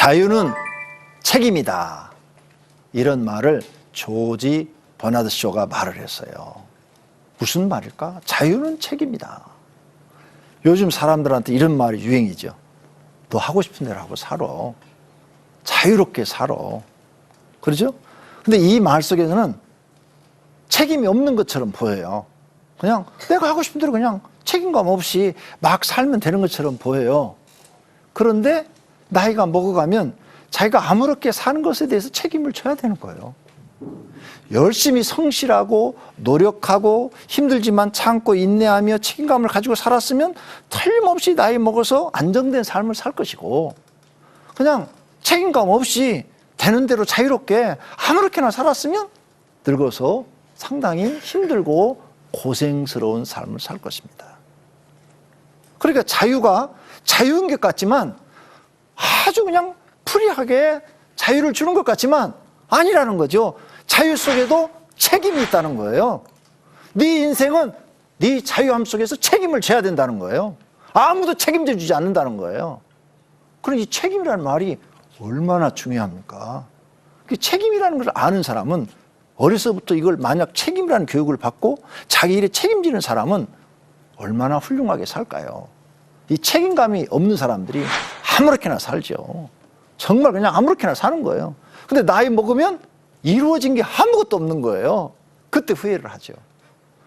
자유는 책임이다. 이런 말을 조지 버나드 쇼가 말을 했어요. 무슨 말일까? 자유는 책임이다. 요즘 사람들한테 이런 말이 유행이죠. 너 하고 싶은 대로 하고 살아. 자유롭게 살아. 그렇죠? 근데 이 말 속에서는 책임이 없는 것처럼 보여요. 그냥 내가 하고 싶은 대로 그냥 책임감 없이 막 살면 되는 것처럼 보여요. 그런데 나이가 먹어가면 자기가 아무렇게 사는 것에 대해서 책임을 져야 되는 거예요. 열심히 성실하고 노력하고 힘들지만 참고 인내하며 책임감을 가지고 살았으면 틀림없이 나이 먹어서 안정된 삶을 살 것이고, 그냥 책임감 없이 되는 대로 자유롭게 아무렇게나 살았으면 늙어서 상당히 힘들고 고생스러운 삶을 살 것입니다. 그러니까 자유가 자유인 것 같지만, 아주 그냥 프리하게 자유를 주는 것 같지만 아니라는 거죠. 자유 속에도 책임이 있다는 거예요. 네 인생은 네 자유함 속에서 책임을 져야 된다는 거예요. 아무도 책임져 주지 않는다는 거예요. 그러니 책임이라는 말이 얼마나 중요합니까? 책임이라는 걸 아는 사람은, 어려서부터 이걸 만약 책임이라는 교육을 받고 자기 일에 책임지는 사람은 얼마나 훌륭하게 살까요? 이 책임감이 없는 사람들이 아무렇게나 살죠. 정말 그냥 아무렇게나 사는 거예요. 근데 나이 먹으면 이루어진 게 아무것도 없는 거예요. 그때 후회를 하죠.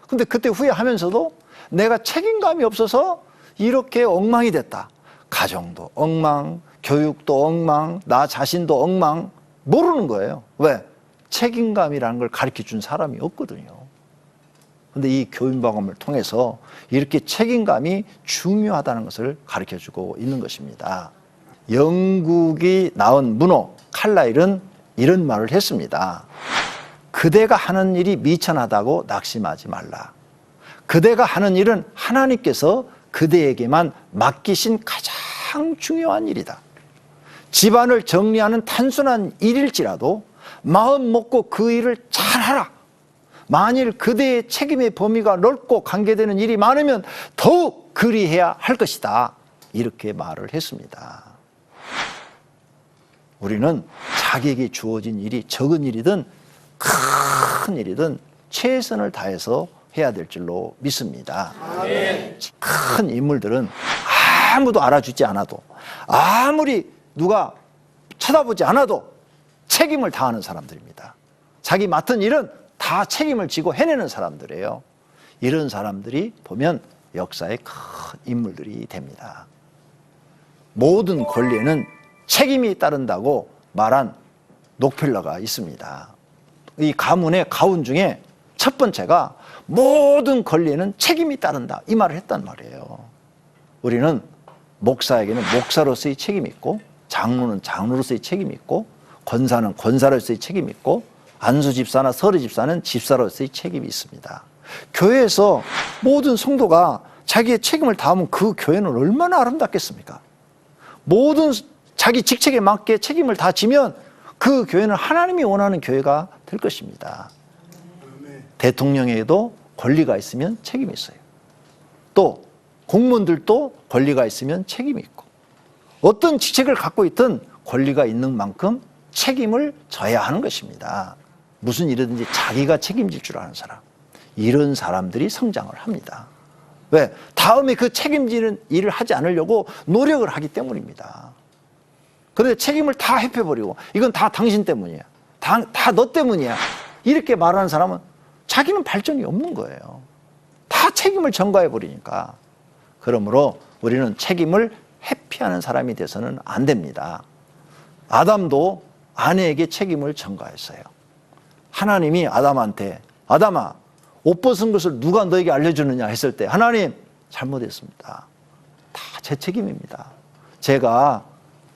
근데 그때 후회하면서도 내가 책임감이 없어서 이렇게 엉망이 됐다. 가정도 엉망, 교육도 엉망, 나 자신도 엉망. 모르는 거예요. 왜? 책임감이라는 걸 가르쳐 준 사람이 없거든요. 근데 이 교훈방음을 통해서 이렇게 책임감이 중요하다는 것을 가르쳐 주고 있는 것입니다. 영국이 낳은 문호 칼라일은 이런 말을 했습니다. 그대가 하는 일이 미천하다고 낙심하지 말라. 그대가 하는 일은 하나님께서 그대에게만 맡기신 가장 중요한 일이다. 집안을 정리하는 단순한 일일지라도 마음 먹고 그 일을 잘하라. 만일 그대의 책임의 범위가 넓고 관계되는 일이 많으면 더욱 그리해야 할 것이다. 이렇게 말을 했습니다. 우리는 자기에게 주어진 일이 적은 일이든 큰 일이든 최선을 다해서 해야 될 줄로 믿습니다. 아멘. 큰 인물들은 아무도 알아주지 않아도, 아무리 누가 쳐다보지 않아도 책임을 다하는 사람들입니다. 자기 맡은 일은 다 책임을 지고 해내는 사람들이에요. 이런 사람들이 보면 역사의 큰 인물들이 됩니다. 모든 권리에는 책임이 따른다고 말한 록펠러가 있습니다. 이 가문의 가훈 중에 첫 번째가 모든 권리에는 책임이 따른다, 이 말을 했단 말이에요. 우리는 목사에게는 목사로서의 책임이 있고, 장로는 장로로서의 책임이 있고, 권사는 권사로서의 책임이 있고, 안수 집사나 서리 집사는 집사로서의 책임이 있습니다. 교회에서 모든 성도가 자기의 책임을 다하면 그 교회는 얼마나 아름답겠습니까? 모든 자기 직책에 맞게 책임을 다 지면 그 교회는 하나님이 원하는 교회가 될 것입니다. 대통령에게도 권리가 있으면 책임이 있어요. 또 공무원들도 권리가 있으면 책임이 있고, 어떤 직책을 갖고 있든 권리가 있는 만큼 책임을 져야 하는 것입니다. 무슨 일이든지 자기가 책임질 줄 아는 사람, 이런 사람들이 성장을 합니다. 왜? 다음에 그 책임지는 일을 하지 않으려고 노력을 하기 때문입니다. 그런데 책임을 다 회피해버리고 이건 다 당신 때문이야, 다 너 때문이야, 이렇게 말하는 사람은 자기는 발전이 없는 거예요. 다 책임을 전가해버리니까. 그러므로 우리는 책임을 회피하는 사람이 돼서는 안 됩니다. 아담도 아내에게 책임을 전가했어요. 하나님이 아담한테, 아담아, 옷 벗은 것을 누가 너에게 알려주느냐 했을 때, 하나님, 잘못했습니다. 다 제 책임입니다. 제가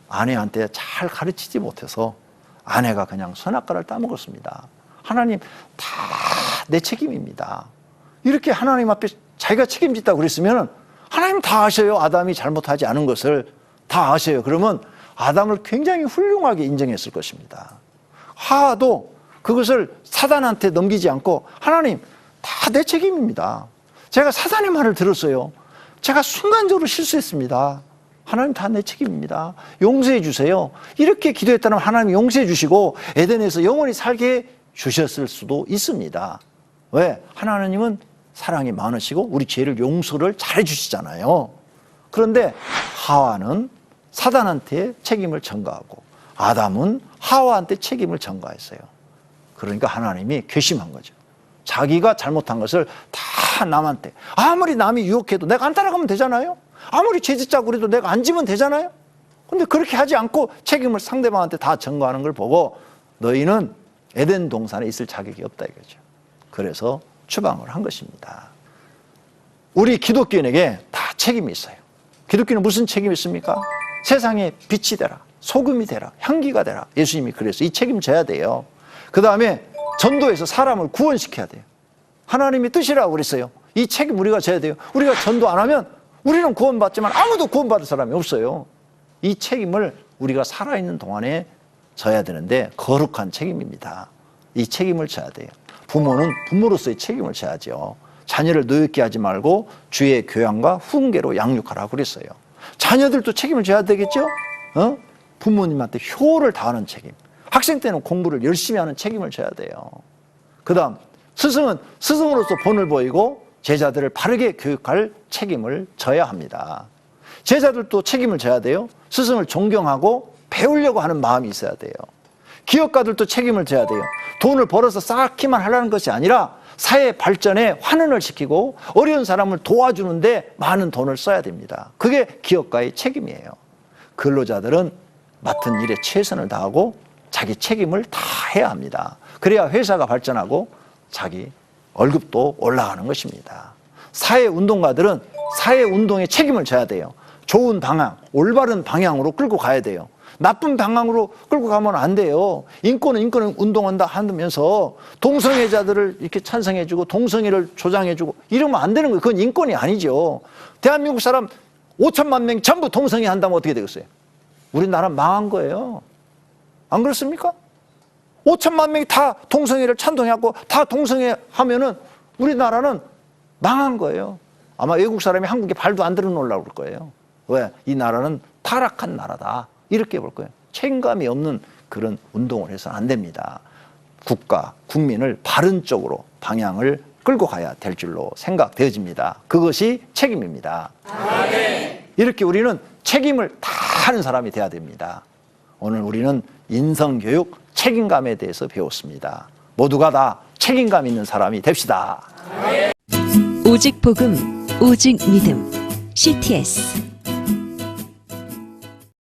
아내한테 잘 가르치지 못해서 아내가 그냥 선악과를 따먹었습니다. 하나님, 다 내 책임입니다. 이렇게 하나님 앞에 자기가 책임졌다고 그랬으면 하나님 다 아셔요. 아담이 잘못하지 않은 것을 다 아셔요. 그러면 아담을 굉장히 훌륭하게 인정했을 것입니다. 하도 그것을 사단한테 넘기지 않고, 하나님, 다 내 책임입니다. 제가 사단의 말을 들었어요. 제가 순간적으로 실수했습니다. 하나님 다 내 책임입니다. 용서해 주세요. 이렇게 기도했다면 하나님이 용서해 주시고 에덴에서 영원히 살게 주셨을 수도 있습니다. 왜? 하나님은 사랑이 많으시고 우리 죄를 용서를 잘 해주시잖아요. 그런데 하와는 사단한테 책임을 전가하고 아담은 하와한테 책임을 전가했어요. 그러니까 하나님이 괘씸한 거죠. 자기가 잘못한 것을 다 남한테, 아무리 남이 유혹해도 내가 안 따라가면 되잖아요. 아무리 죄짓자고 그래도 내가 안 지면 되잖아요. 근데 그렇게 하지 않고 책임을 상대방한테 다 전가하는 걸 보고 너희는 에덴 동산에 있을 자격이 없다 이거죠. 그래서 추방을 한 것입니다. 우리 기독교인에게 다 책임이 있어요. 기독교는 무슨 책임이 있습니까? 세상에 빛이 되라, 소금이 되라, 향기가 되라. 예수님이 그래서 이 책임 져야 돼요. 그 다음에 전도해서 사람을 구원시켜야 돼요. 하나님이 뜻이라고 그랬어요. 이 책임 우리가 져야 돼요. 우리가 전도 안 하면 우리는 구원받지만 아무도 구원받을 사람이 없어요. 이 책임을 우리가 살아있는 동안에 져야 되는데 거룩한 책임입니다. 이 책임을 져야 돼요. 부모는 부모로서의 책임을 져야죠. 자녀를 노엽게 하지 말고 주의 교양과 훈계로 양육하라고 그랬어요. 자녀들도 책임을 져야 되겠죠? 부모님한테 효를 다하는 책임. 학생 때는 공부를 열심히 하는 책임을 져야 돼요. 그 다음 스승은 스승으로서 본을 보이고 제자들을 바르게 교육할 책임을 져야 합니다. 제자들도 책임을 져야 돼요. 스승을 존경하고 배우려고 하는 마음이 있어야 돼요. 기업가들도 책임을 져야 돼요. 돈을 벌어서 쌓기만 하려는 것이 아니라 사회 발전에 환원을 시키고 어려운 사람을 도와주는데 많은 돈을 써야 됩니다. 그게 기업가의 책임이에요. 근로자들은 맡은 일에 최선을 다하고 자기 책임을 다 해야 합니다. 그래야 회사가 발전하고 자기 월급도 올라가는 것입니다. 사회운동가들은 사회운동에 책임을 져야 돼요. 좋은 방향, 올바른 방향으로 끌고 가야 돼요. 나쁜 방향으로 끌고 가면 안 돼요. 인권은 운동한다 하면서 동성애자들을 이렇게 찬성해주고 동성애를 조장해주고 이러면 안 되는 거예요. 그건 인권이 아니죠. 대한민국 사람 5천만 명 전부 동성애 한다면 어떻게 되겠어요? 우리나라 망한 거예요. 안 그렇습니까? 5천만 명이 다 동성애를 찬동하고 다 동성애 하면은 우리나라는 망한 거예요. 아마 외국 사람이 한국에 발도 안 들어놓으려고 그럴 거예요. 왜? 이 나라는 타락한 나라다. 이렇게 볼 거예요. 책임감이 없는 그런 운동을 해서는 안 됩니다. 국가, 국민을 바른 쪽으로 방향을 끌고 가야 될 줄로 생각되어집니다. 그것이 책임입니다. 이렇게 우리는 책임을 다 하는 사람이 돼야 됩니다. 오늘 우리는 인성교육, 책임감에 대해서 배웠습니다. 모두가 다 책임감 있는 사람이 됩시다. 오직 복음, 오직 믿음. CTS